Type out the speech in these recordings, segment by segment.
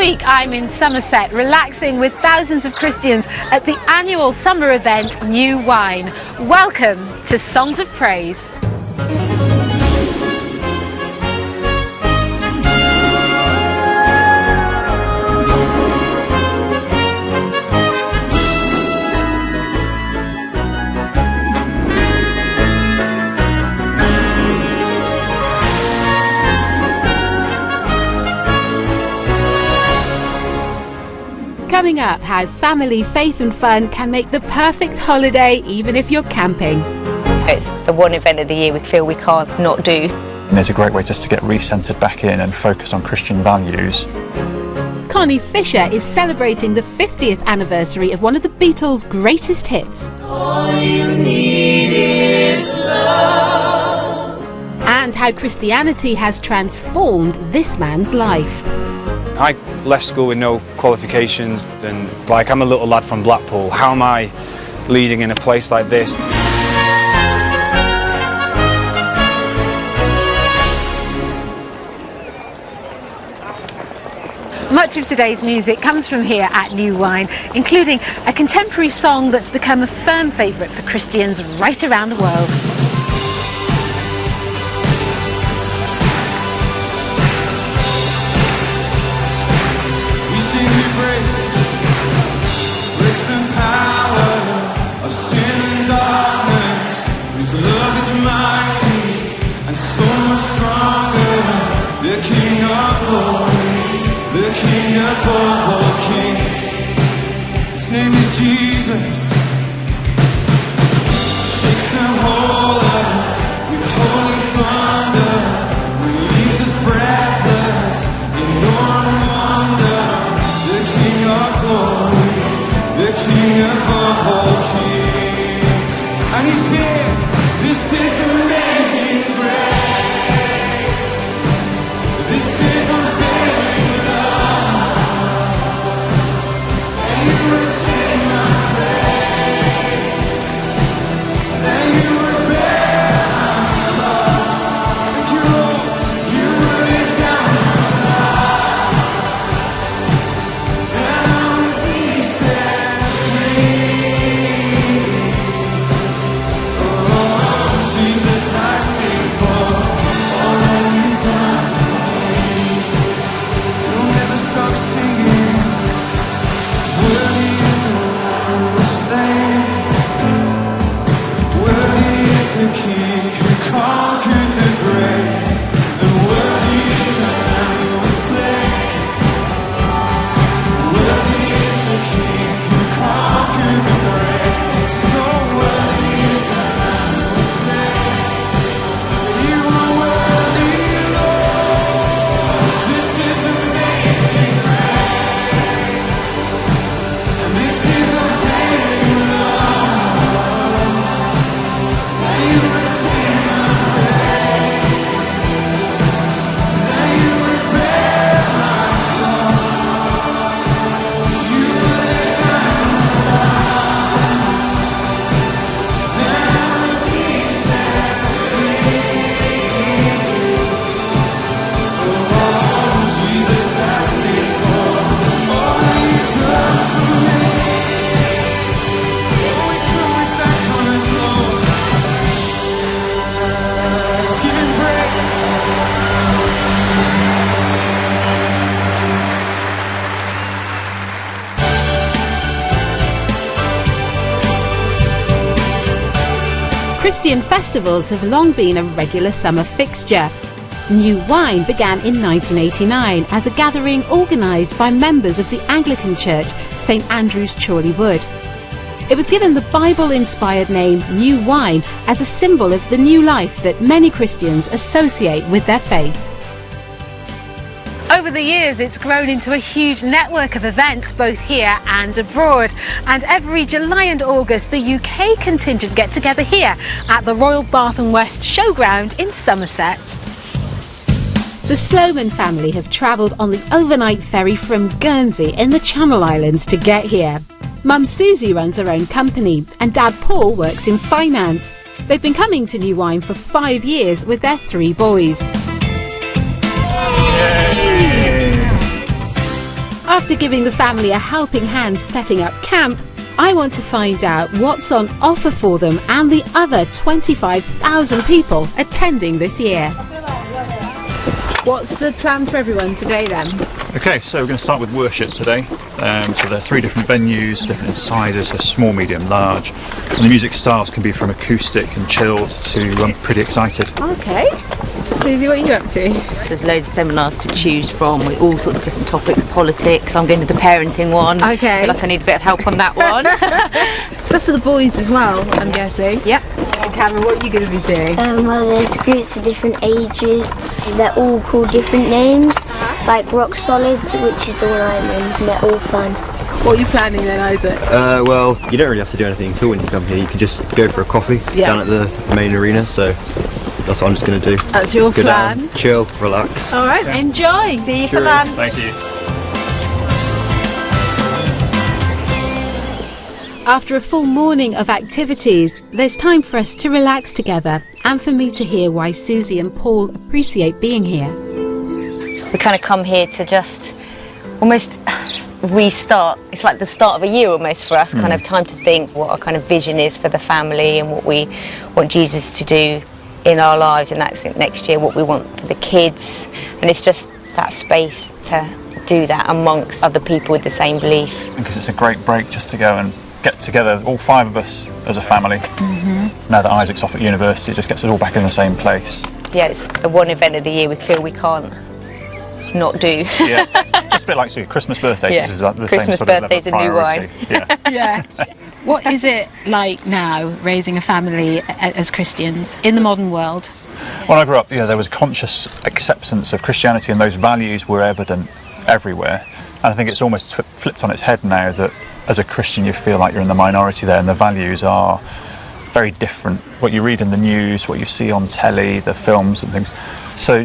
week I'm in Somerset, relaxing with thousands of Christians at the annual summer event New Wine. Welcome to Songs of Praise. Coming up, how family, faith and fun can make the perfect holiday even if you're camping. It's the one event of the year we feel we can't not do. And it's a great way just to get recentered back in and focus on Christian values. Connie Fisher is celebrating the 50th anniversary of one of the Beatles' greatest hits. All you need is love. And how Christianity has transformed this man's life. I left school with no qualifications and I'm a little lad from Blackpool. How am I leading in a place like this? Much of today's music comes from here at New Wine, including a contemporary song that's become a firm favourite for Christians right around the world. His name is Jesus. Shakes the whole earth with holy thunder. Leaves us breathless in awe and wonder. The King of glory, the King above all kings. And he's here. This is amazing grace. This is unfailing love. And you would take my place. Then you would bear my cross. And you would lay down your life. And I would be set free. Oh, Jesus, I sing for all that you've done for me. You'll never stop singing. 'Cause worthy is the Lamb who was slain. Worthy is the King who conquered the grave. And worthy is the Lamb who was slain. Worthy is the King who conquered the grave. So worthy is the Lamb who was slain. You are worthy, Lord. This is amazing grace. And this is unfailing love. That you would take my place. That you would bear my cross. You would lay down your life. Then I would be set free. Oh, Jesus, I sing for all that you've done for me. Oh, we come with thankfulness, Lord. Let's give him praise. Christian festivals have long been a regular summer fixture. New Wine began in 1989 as a gathering organised by members of the Anglican Church, St Andrew's, Chorley Wood. It was given the Bible-inspired name New Wine as a symbol of the new life that many Christians associate with their faith. Over the years, it's grown into a huge network of events, both here and abroad. And every July and August, the UK contingent get together here at the Royal Bath & West Showground in Somerset. The Sloman family have travelled on the overnight ferry from Guernsey in the Channel Islands to get here. Mum Susie runs her own company and Dad Paul works in finance. They've been coming to New Wine for 5 years with their 3 boys. After giving the family a helping hand setting up camp, I want to find out what's on offer for them and the other 25,000 people attending this year. What's the plan for everyone today then? Okay, so we're going to start with worship today. So there are 3 different venues, different in sizes, so small, medium, large. And the music styles can be from acoustic and chilled to pretty excited. Okay. Susie, what are you up to? There's loads of seminars to choose from with all sorts of different topics, politics. I'm going to the parenting one. Okay. I feel like I need a bit of help on that one. Stuff for the boys as well, I'm guessing. Yep. And Cameron, what are you going to be doing? Well, there's groups of different ages. They're all called different names, like Rock Solid, which is the one I'm in, and they're all fun. What are you planning then, Isaac? Well, you don't really have to do anything until when you come here. You can just go for a coffee down at the main arena, so that's what I'm just going to do. That's your Go plan? down, chill, relax. All right, enjoy. See you for lunch. Thank you. After a full morning of activities, there's time for us to relax together and for me to hear why Susie and Paul appreciate being here. We kind of come here to just almost restart. It's like the start of a year almost for us, kind of time to think what our kind of vision is for the family and what we want Jesus to do in our lives, and that's next year, what we want for the kids. And it's just that space to do that amongst other people with the same belief. Because it's a great break just to go and get together, all 5 of us as a family. Now that Isaac's off at university, it just gets us all back in the same place. Yeah, it's the one event of the year we feel we can't not do. Yeah, just a bit like Christmas birthdays. Yeah. This is like the Christmas same sort of birthdays level of and new wine. priority. Yeah. Yeah. What is it like now, raising a family as Christians in the modern world? When I grew up, there was a conscious acceptance of Christianity, and those values were evident everywhere. And I think it's almost flipped on its head now that as a Christian you feel like you're in the minority there, and the values are very different. What you read in the news, what you see on telly, the films and things. So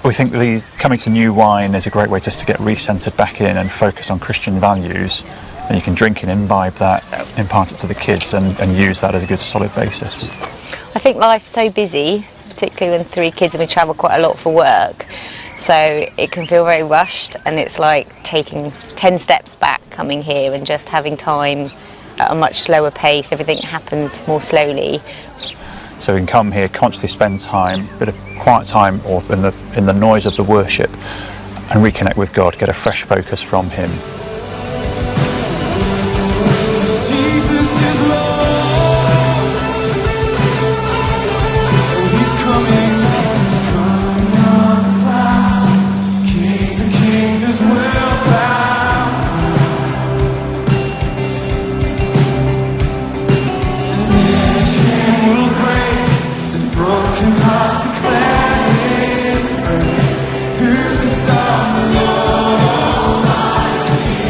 we think coming to New Wine is a great way just to get re-centred back in and focus on Christian values. And you can drink and imbibe that, impart it to the kids, and use that as a good solid basis. I think life's so busy, particularly with 3 kids and we travel quite a lot for work, so it can feel very rushed, and it's like taking 10 steps back coming here and just having time at a much slower pace. Everything happens more slowly. So we can come here, consciously spend time, a bit of quiet time, or in the noise of the worship, and reconnect with God, get a fresh focus from Him. Jesus is Lord. He's coming on the clouds. Kings and kingdoms will bow down. And every chain will break as broken hearts declare His praise. Who can stop the Lord Almighty?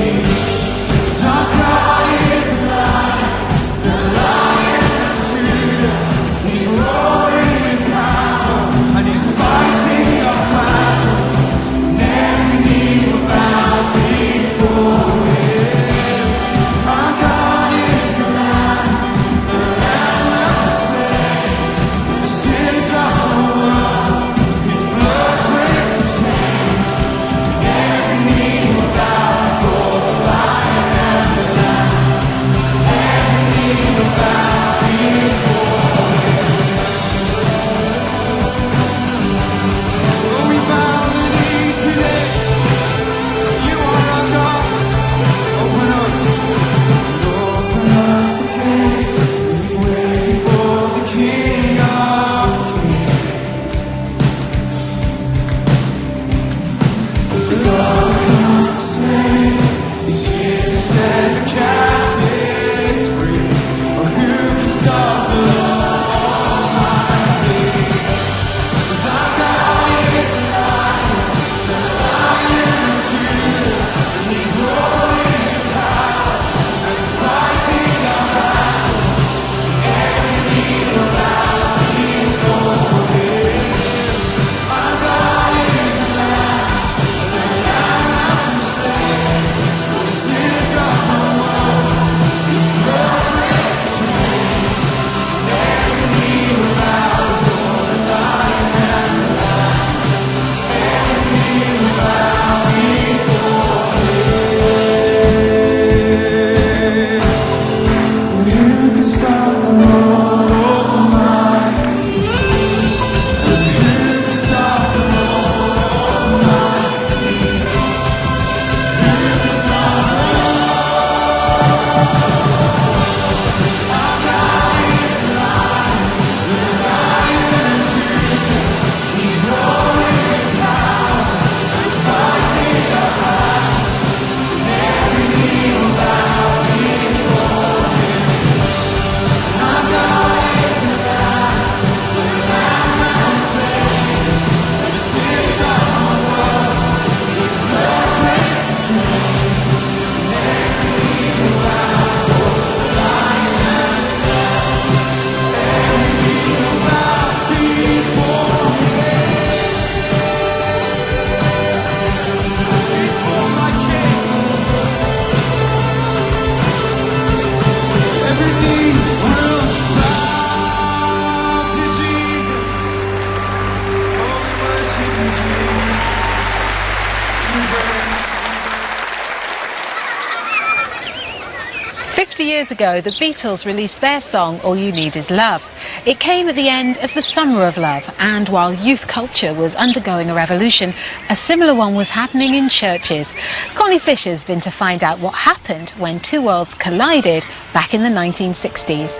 50 years ago, the Beatles released their song, All You Need Is Love. It came at the end of the Summer of Love, and while youth culture was undergoing a revolution, a similar one was happening in churches. Connie Fisher's been to find out what happened when two worlds collided back in the 1960s.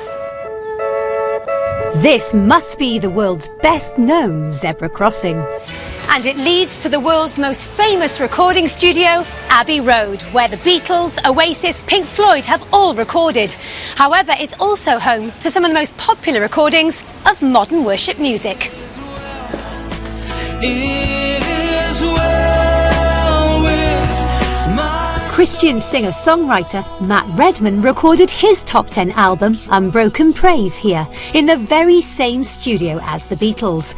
This must be the world's best-known zebra crossing. And it leads to the world's most famous recording studio, Abbey Road, where the Beatles, Oasis, Pink Floyd have all recorded. However, it's also home to some of the most popular recordings of modern worship music. Christian singer-songwriter Matt Redman recorded his top 10 album, Unbroken Praise, here, in the very same studio as the Beatles.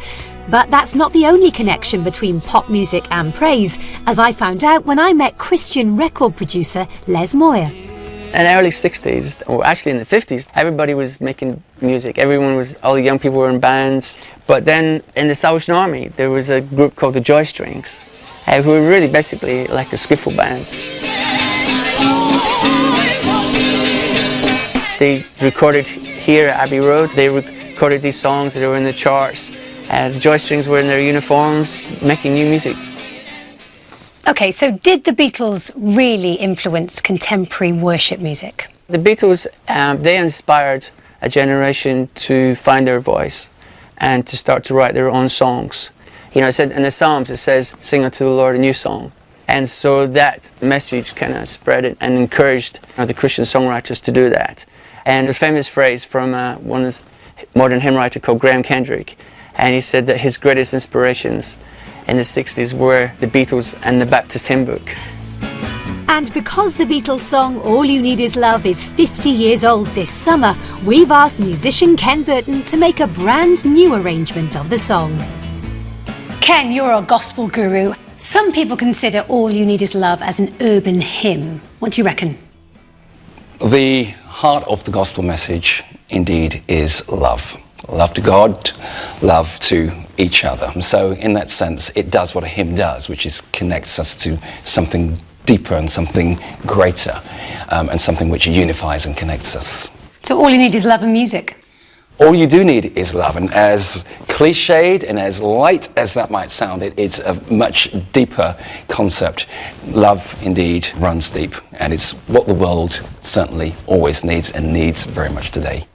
But that's not the only connection between pop music and praise, as I found out when I met Christian record producer Les Moyer. In the early 60s, or actually in the 50s, everybody was making music. All the young people were in bands. But then in the Salvation Army, there was a group called the Joy Strings, who were really basically like a skiffle band. They recorded here at Abbey Road. They recorded these songs that were in the charts. The Joy Strings were in their uniforms, making new music. OK, so did the Beatles really influence contemporary worship music? The Beatles, they inspired a generation to find their voice and to start to write their own songs. You know, it said in the Psalms, it says, "Sing unto the Lord a new song." And so that message kind of spread it and encouraged the Christian songwriters to do that. And a famous phrase from one of the modern hymn writer called Graham Kendrick, and he said that his greatest inspirations in the 60s were the Beatles and the Baptist hymn book. And because the Beatles song All You Need Is Love is 50 years old this summer, we've asked musician Ken Burton to make a brand new arrangement of the song. Ken, you're a gospel guru. Some people consider All You Need Is Love as an urban hymn. What do you reckon? The heart of the gospel message, indeed, is love. Love to God, love to each other. So in that sense, it does what a hymn does, which is connects us to something deeper and something greater, and something which unifies and connects us. So all you need is love and music? All you do need is love, and as cliched and as light as that might sound, it is a much deeper concept. Love indeed runs deep, and it's what the world certainly always needs and needs very much today.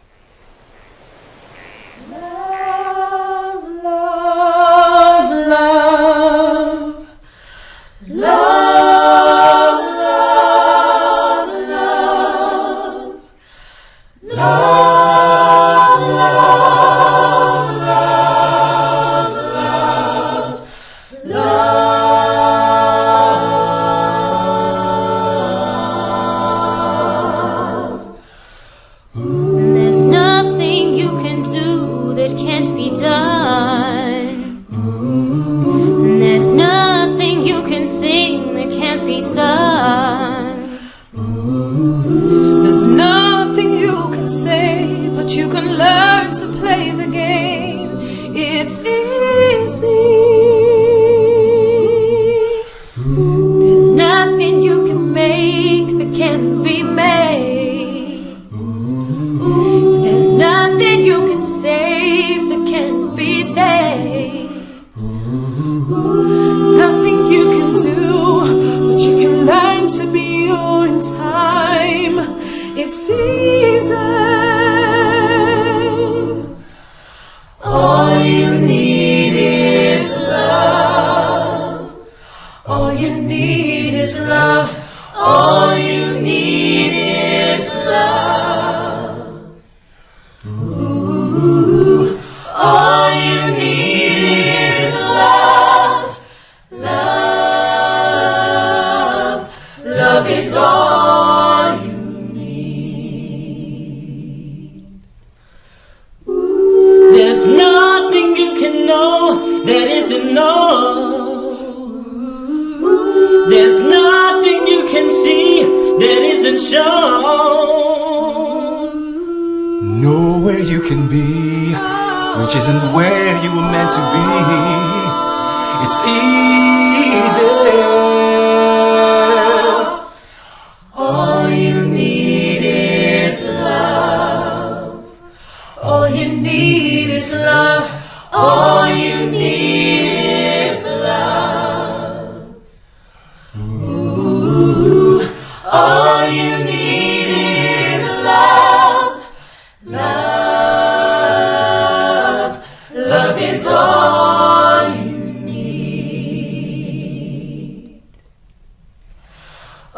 There's nothing you can say, but you can learn to play the game. It's easy. There's nothing you can make that can be made. There's nothing you can save that can be saved. Nothing you can do, but you can learn to be your in time. It's easy. All you need is love. All you need is love. All you need is love. Ooh. All you need is love. Love. Love is all you need. Ooh. There's nothing you can know that isn't known. Ooh. There's nothing you can see that isn't shown. Nowhere you can be, which isn't where you were meant to be. It's easy. All you need is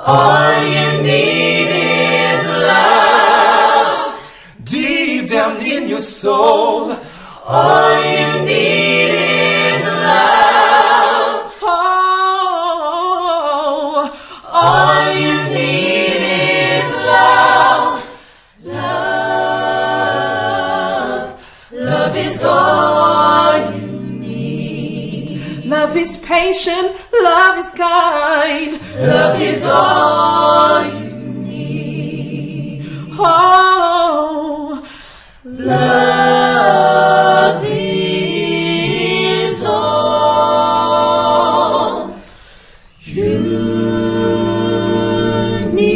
All you need is love. Deep down in your soul, all you need is love. Oh, all you need is love. Love is all you need. Love is patient, love is kind. Love is all you need. Oh, love is all you need.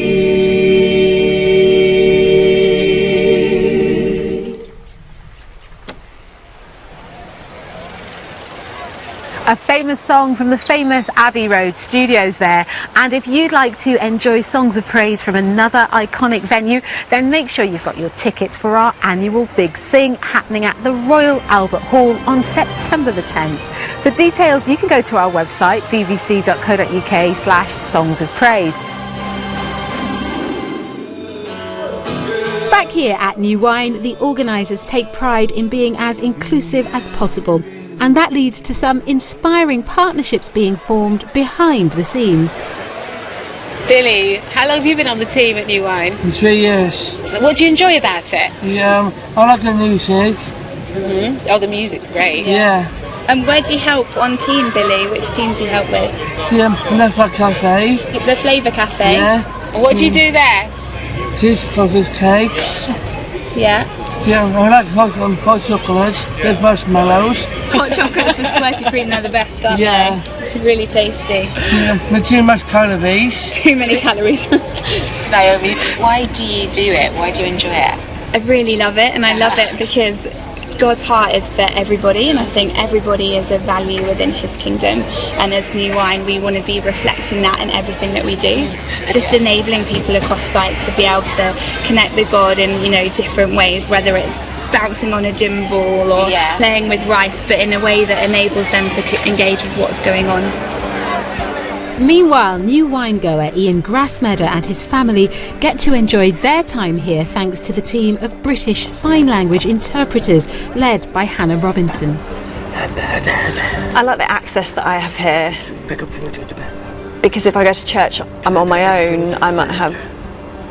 A famous song from the famous Abbey Road studios there. And if you'd like to enjoy songs of praise from another iconic venue, then make sure you've got your tickets for our annual Big Sing happening at the Royal Albert Hall on September the 10th. For details, you can go to our website, bbc.co.uk/songs of praise. Back here at New Wine, the organisers take pride in being as inclusive as possible. And that leads to some inspiring partnerships being formed behind the scenes. Billy, how long have you been on the team at New Wine? 3 years. So what do you enjoy about it? Yeah, I like the music. Oh, the music's great. Yeah. And where do you help on team, Billy? Which team do you help with? The Flavour Cafe. The Flavour Cafe? Yeah. And what do you do there? Cheese, coffees, cakes. Yeah. Yeah, I like hot chocolates with marshmallows. Hot chocolates with squirty cream, they're the best, aren't Yeah. they? Really tasty. Yeah, with too much calories. Too many calories. Naomi, why do you do it? Why do you enjoy it? I really love it, and I love it because God's heart is for everybody, and I think everybody is a value within His kingdom, and as New Wine we want to be reflecting that in everything that we do, just enabling people across site to be able to connect with God in, you know, different ways, whether it's bouncing on a gym ball or playing with rice, but in a way that enables them to engage with what's going on. Meanwhile, new winegoer Ian Grassmeadow and his family get to enjoy their time here thanks to the team of British Sign Language interpreters led by Hannah Robinson. I like the access that I have here, because if I go to church I'm on my own, I might have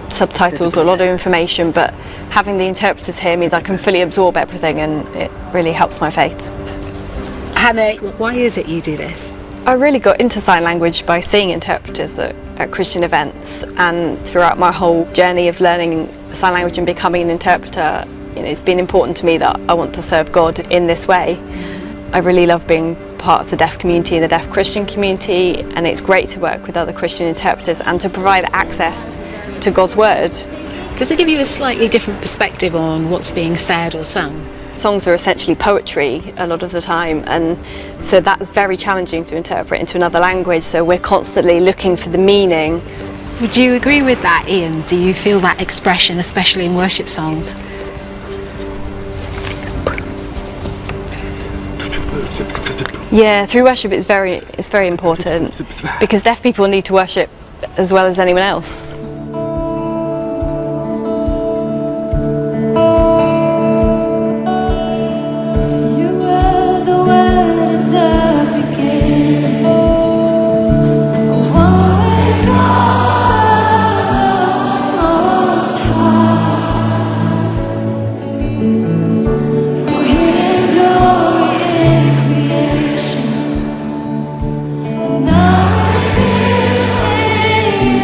subtitles or a lot of information, but having the interpreters here means I can fully absorb everything, and it really helps my faith. Hannah, why is it you do this? I really got into sign language by seeing interpreters at Christian events, and throughout my whole journey of learning sign language and becoming an interpreter, you know, it's been important to me that I want to serve God in this way. I really love being part of the deaf community, the deaf Christian community, and it's great to work with other Christian interpreters and to provide access to God's word. Does it give you a slightly different perspective on what's being said or sung? Songs are essentially poetry a lot of the time, and so that's very challenging to interpret into another language, so we're constantly looking for the meaning. Would you agree with that, Ian? Do you feel that expression, especially in worship songs? Yeah, through worship it's very important, because deaf people need to worship as well as anyone else. Now within you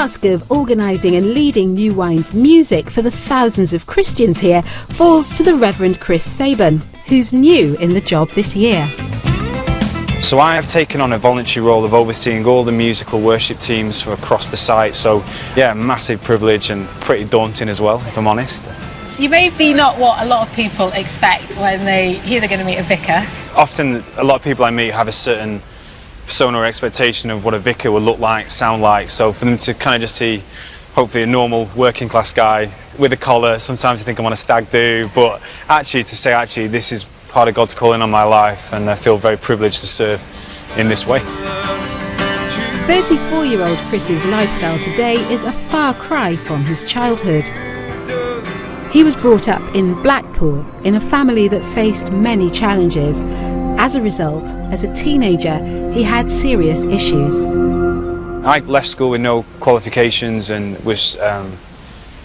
task of organising and leading New Wine's music for the thousands of Christians here falls to the Reverend Chris Sabin, who's new in the job this year. So I have taken on a voluntary role of overseeing all the musical worship teams for across the site, so yeah, massive privilege and pretty daunting as well, if I'm honest. So you may be not what a lot of people expect when they hear they're going to meet a vicar. Often a lot of people I meet have a certain persona or expectation of what a vicar will look like, sound like, so for them to kind of just see hopefully a normal working class guy with a collar, sometimes I think I'm on a stag do, but actually to say actually this is part of God's calling on my life, and I feel very privileged to serve in this way. 34-year-old Chris's lifestyle today is a far cry from his childhood. He was brought up in Blackpool in a family that faced many challenges. As a result, as a teenager, he had serious issues. I left school with no qualifications and was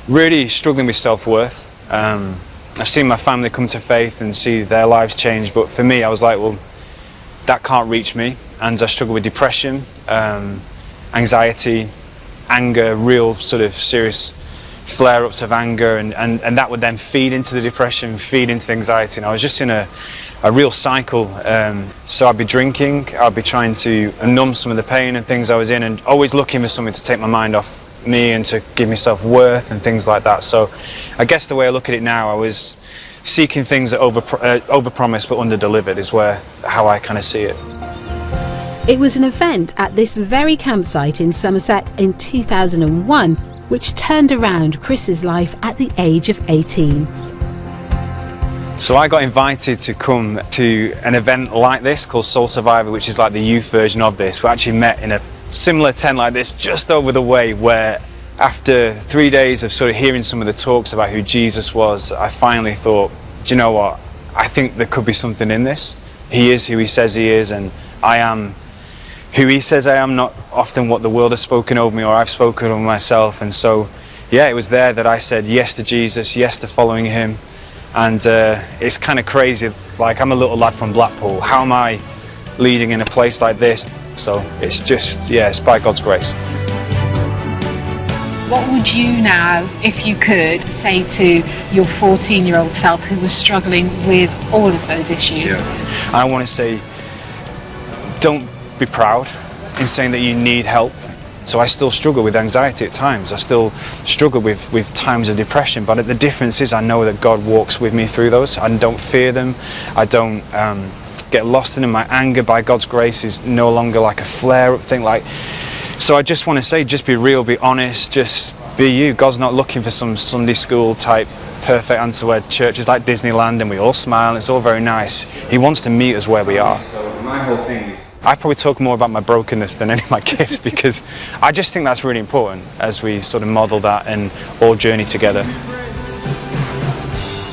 really struggling with self-worth. I've seen my family come to faith and see their lives change, but for me I was like, well, that can't reach me, and I struggled with depression, anxiety, anger, real sort of serious flare-ups of anger, and that would then feed into the depression, feed into the anxiety, and I was just in a real cycle. So I'd be drinking, I'd be trying to numb some of the pain and things I was in, and always looking for something to take my mind off me and to give myself worth and things like that. So I guess the way I look at it now, I was seeking things that overpromised but under-delivered is how I kind of see it. It was an event at this very campsite in Somerset in 2001 which turned around Chris's life at the age of 18. So I got invited to come to an event like this called Soul Survivor, which is like the youth version of this. We actually met in a similar tent like this just over the way, where after 3 days of sort of hearing some of the talks about who Jesus was, I finally thought, do you know what, I think there could be something in this. He is who he says he is, and I am who he says I am, not often what the world has spoken over me or I've spoken over myself. And so yeah, it was there that I said yes to Jesus, yes to following him. And it's kind of crazy, like I'm a little lad from Blackpool, how am I leading in a place like this? So it's just, yeah, it's by God's grace. What would you now, if you could, say to your 14-year-old self who was struggling with all of those issues? Yeah. I want to say, don't be proud in saying that you need help. So I still struggle with anxiety at times. I still struggle with times of depression, but the difference is I know that God walks with me through those. I don't fear them. I don't get lost in them. My anger, by God's grace, is no longer like a flare-up thing. So I just want to say, just be real, be honest, just be you. God's not looking for some Sunday school type perfect answer where church is like Disneyland and we all smile and it's all very nice. He wants to meet us where we are. So my whole thing is, I probably talk more about my brokenness than any of my gifts, because I just think that's really important as we sort of model that and all journey together.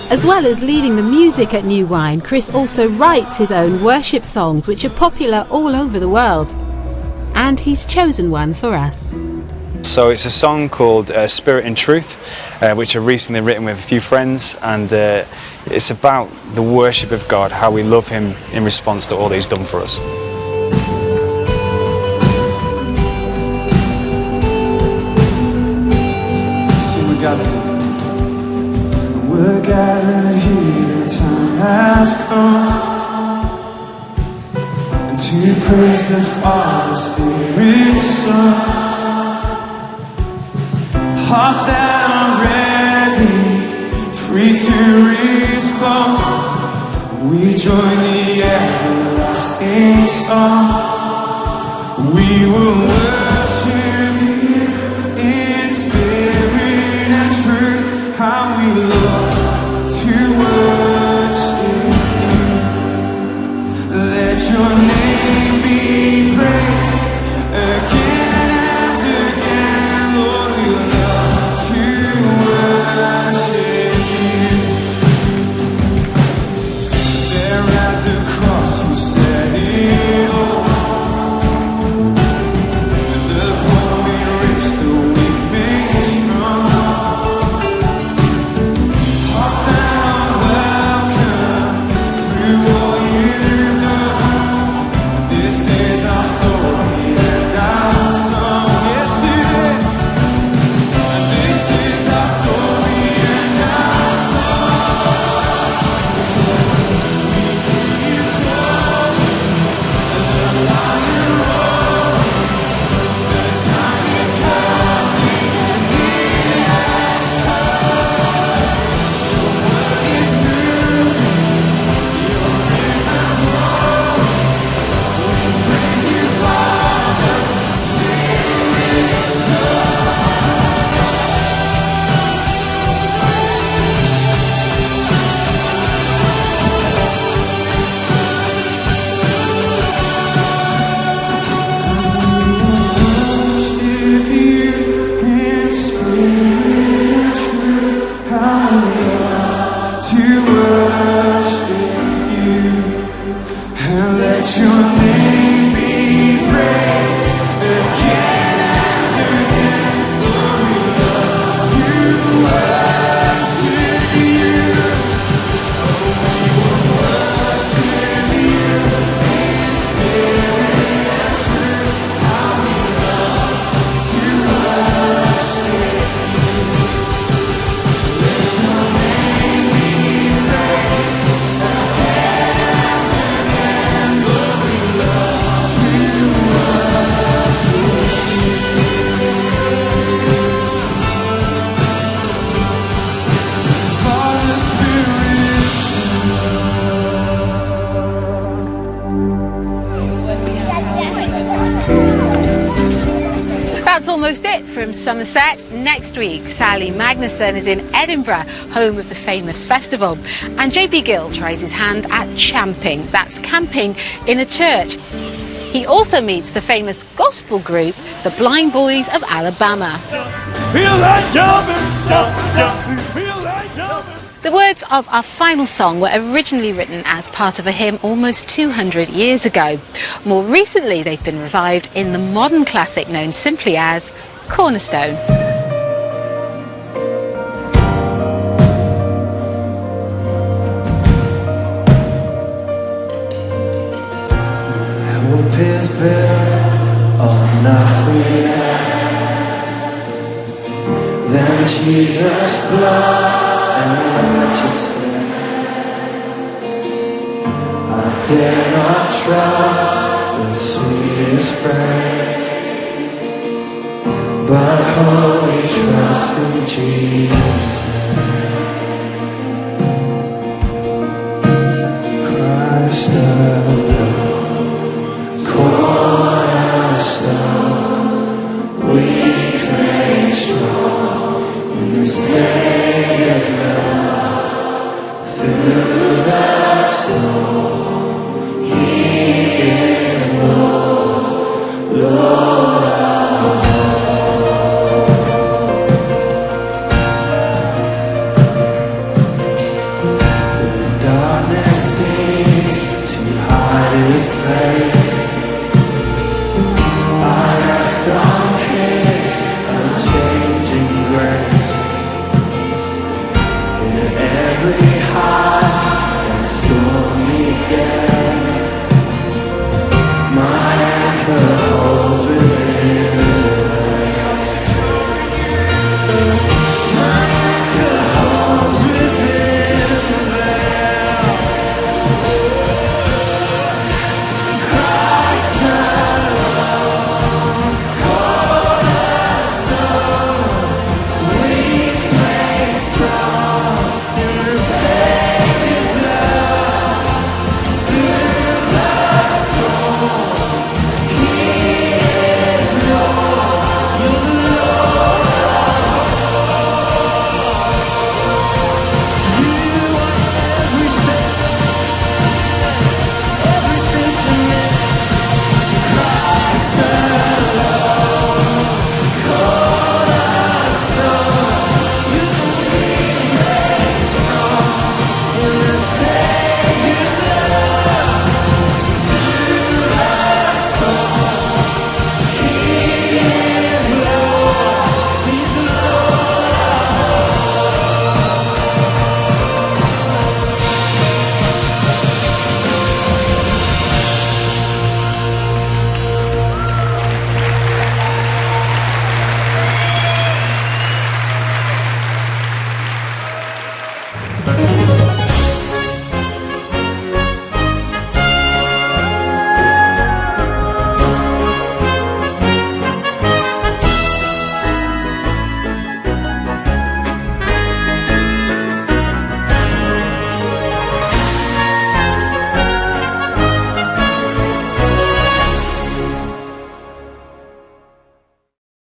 As well as leading the music at New Wine, Chris also writes his own worship songs, which are popular all over the world. And he's chosen one for us. So it's a song called Spirit and Truth, which I've recently written with a few friends, and it's about the worship of God, how we love him in response to all that he's done for us. We're gathered here, time has come, and to praise the Father, Spirit, Son. Hearts that are ready, free to respond. We join the everlasting song. We will worship you in spirit and truth. How we love to worship you. Let your name be praised again and again. Lord, we love to worship you. There at the cross you said it all. almost it from Somerset. Next week, Sally Magnusson is in Edinburgh, home of the famous festival. And JB Gill tries his hand at champing. That's camping in a church. He also meets the famous gospel group, the Blind Boys of Alabama. Feel like jumping, jumping, feel like jumping. The words of our final song were originally written as part of a hymn almost 200 years ago. More recently, they've been revived in the modern classic known simply as Cornerstone. Hope is built on nothing less than Jesus' blood and righteousness. I dare not trust the sweetest friend, but wholly trust in Jesus' name. Christ alone, cornerstone, weak, made strong in this day of love. Through the storm, He is Lord, Lord of all. When darkness seems to hide His face, I rest on His unchanging grace. In every heart